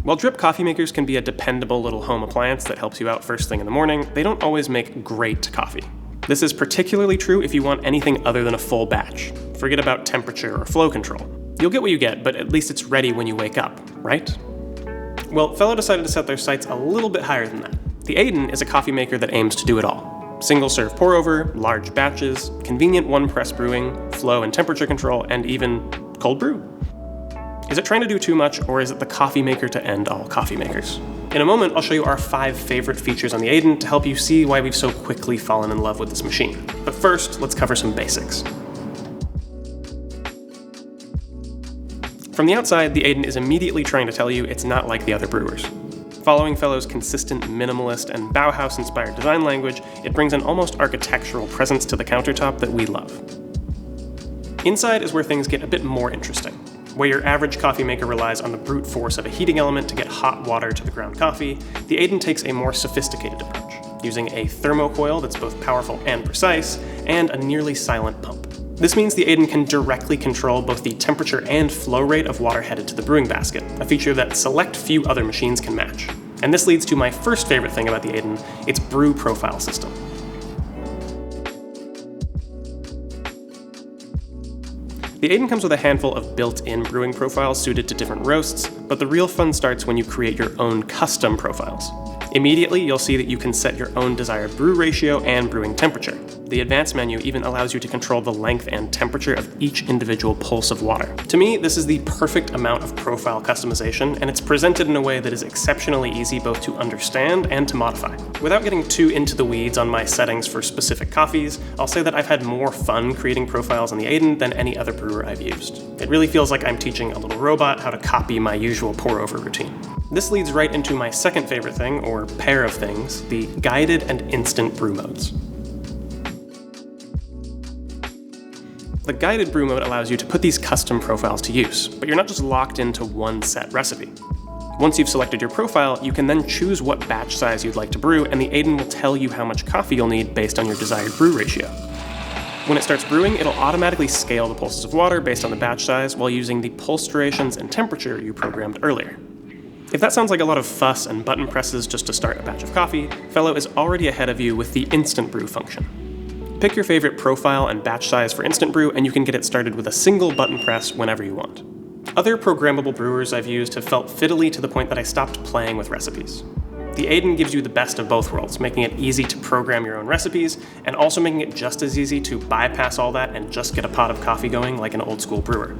While drip coffee makers can be a dependable little home appliance that helps you out first thing in the morning, they don't always make great coffee. This is particularly true if you want anything other than a full batch. Forget about temperature or flow control. You'll get what you get, but at least it's ready when you wake up, right? Well, Fellow decided to set their sights a little bit higher than that. The Aiden is a coffee maker that aims to do it all. Single serve pour over, large batches, convenient one press brewing, flow and temperature control, and even cold brew. Is it trying to do too much, or is it the coffee maker to end all coffee makers? In a moment, I'll show you our 5 favorite features on the Aiden to help you see why we've so quickly fallen in love with this machine. But first, let's cover some basics. From the outside, the Aiden is immediately trying to tell you it's not like the other brewers. Following Fellow's consistent minimalist and Bauhaus-inspired design language, it brings an almost architectural presence to the countertop that we love. Inside is where things get a bit more interesting. Where your average coffee maker relies on the brute force of a heating element to get hot water to the ground coffee, the Aiden takes a more sophisticated approach, using a thermocoil that's both powerful and precise, and a nearly silent pump. This means the Aiden can directly control both the temperature and flow rate of water headed to the brewing basket, a feature that select few other machines can match. And this leads to my first favorite thing about the Aiden, its brew profile system. The Aiden comes with a handful of built-in brewing profiles suited to different roasts, but the real fun starts when you create your own custom profiles. Immediately, you'll see that you can set your own desired brew ratio and brewing temperature. The advanced menu even allows you to control the length and temperature of each individual pulse of water. To me, this is the perfect amount of profile customization, and it's presented in a way that is exceptionally easy both to understand and to modify. Without getting too into the weeds on my settings for specific coffees, I'll say that I've had more fun creating profiles on the Aiden than any other brewer I've used. It really feels like I'm teaching a little robot how to copy my usual pour-over routine. This leads right into my second favorite thing, or pair of things, the guided and instant brew modes. The guided brew mode allows you to put these custom profiles to use, but you're not just locked into one set recipe. Once you've selected your profile, you can then choose what batch size you'd like to brew, and the Aiden will tell you how much coffee you'll need based on your desired brew ratio. When it starts brewing, it'll automatically scale the pulses of water based on the batch size while using the pulse durations and temperature you programmed earlier. If that sounds like a lot of fuss and button presses just to start a batch of coffee, Fellow is already ahead of you with the instant brew function. Pick your favorite profile and batch size for instant brew, and you can get it started with a single button press whenever you want. Other programmable brewers I've used have felt fiddly to the point that I stopped playing with recipes. The Aiden gives you the best of both worlds, making it easy to program your own recipes, and also making it just as easy to bypass all that and just get a pot of coffee going like an old school brewer.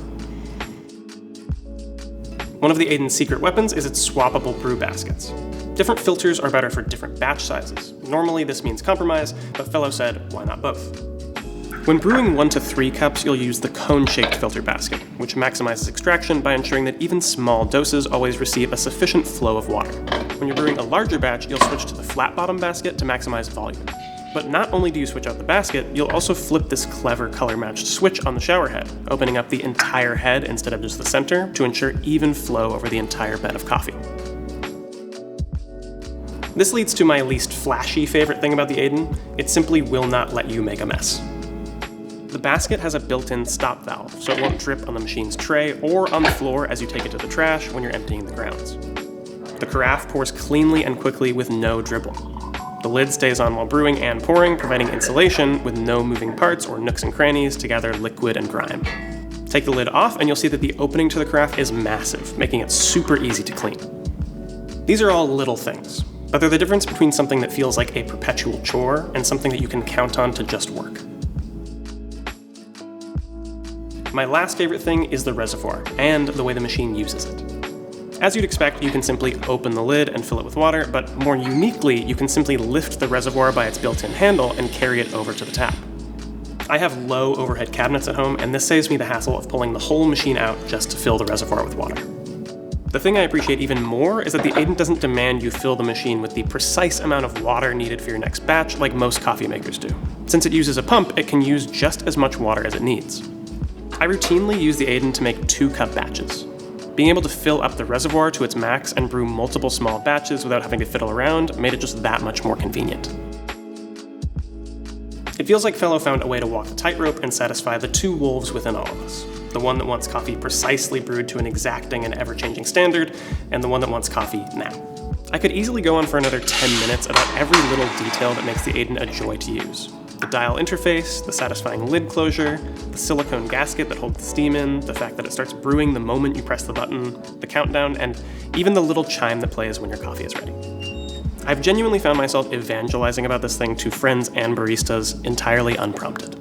One of the Aiden's secret weapons is its swappable brew baskets. Different filters are better for different batch sizes. Normally this means compromise, but Fellow said, why not both? When brewing 1 to 3 cups, you'll use the cone-shaped filter basket, which maximizes extraction by ensuring that even small doses always receive a sufficient flow of water. When you're brewing a larger batch, you'll switch to the flat bottom basket to maximize volume. But not only do you switch out the basket, you'll also flip this clever color-matched switch on the shower head, opening up the entire head instead of just the center to ensure even flow over the entire bed of coffee. This leads to my least flashy favorite thing about the Aiden. It simply will not let you make a mess. The basket has a built-in stop valve, so it won't drip on the machine's tray or on the floor as you take it to the trash when you're emptying the grounds. The carafe pours cleanly and quickly with no dribble. The lid stays on while brewing and pouring, providing insulation with no moving parts or nooks and crannies to gather liquid and grime. Take the lid off and you'll see that the opening to the carafe is massive, making it super easy to clean. These are all little things, but they're the difference between something that feels like a perpetual chore and something that you can count on to just work. My last favorite thing is the reservoir and the way the machine uses it. As you'd expect, you can simply open the lid and fill it with water, but more uniquely, you can simply lift the reservoir by its built-in handle and carry it over to the tap. I have low overhead cabinets at home, and this saves me the hassle of pulling the whole machine out just to fill the reservoir with water. The thing I appreciate even more is that the Aiden doesn't demand you fill the machine with the precise amount of water needed for your next batch like most coffee makers do. Since it uses a pump, it can use just as much water as it needs. I routinely use the Aiden to make 2-cup batches. Being able to fill up the reservoir to its max and brew multiple small batches without having to fiddle around made it just that much more convenient. It feels like Fellow found a way to walk the tightrope and satisfy the two wolves within all of us. the one that wants coffee precisely brewed to an exacting and ever-changing standard, and the one that wants coffee now. I could easily go on for another 10 minutes about every little detail that makes the Aiden a joy to use. The dial interface, the satisfying lid closure, the silicone gasket that holds the steam in, the fact that it starts brewing the moment you press the button, the countdown, and even the little chime that plays when your coffee is ready. I've genuinely found myself evangelizing about this thing to friends and baristas entirely unprompted.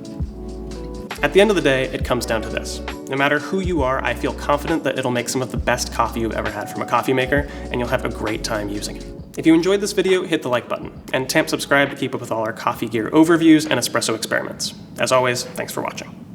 At the end of the day, it comes down to this. No matter who you are, I feel confident that it'll make some of the best coffee you've ever had from a coffee maker, and you'll have a great time using it. If you enjoyed this video, hit the like button, and tamp subscribe to keep up with all our coffee gear overviews and espresso experiments. As always, thanks for watching.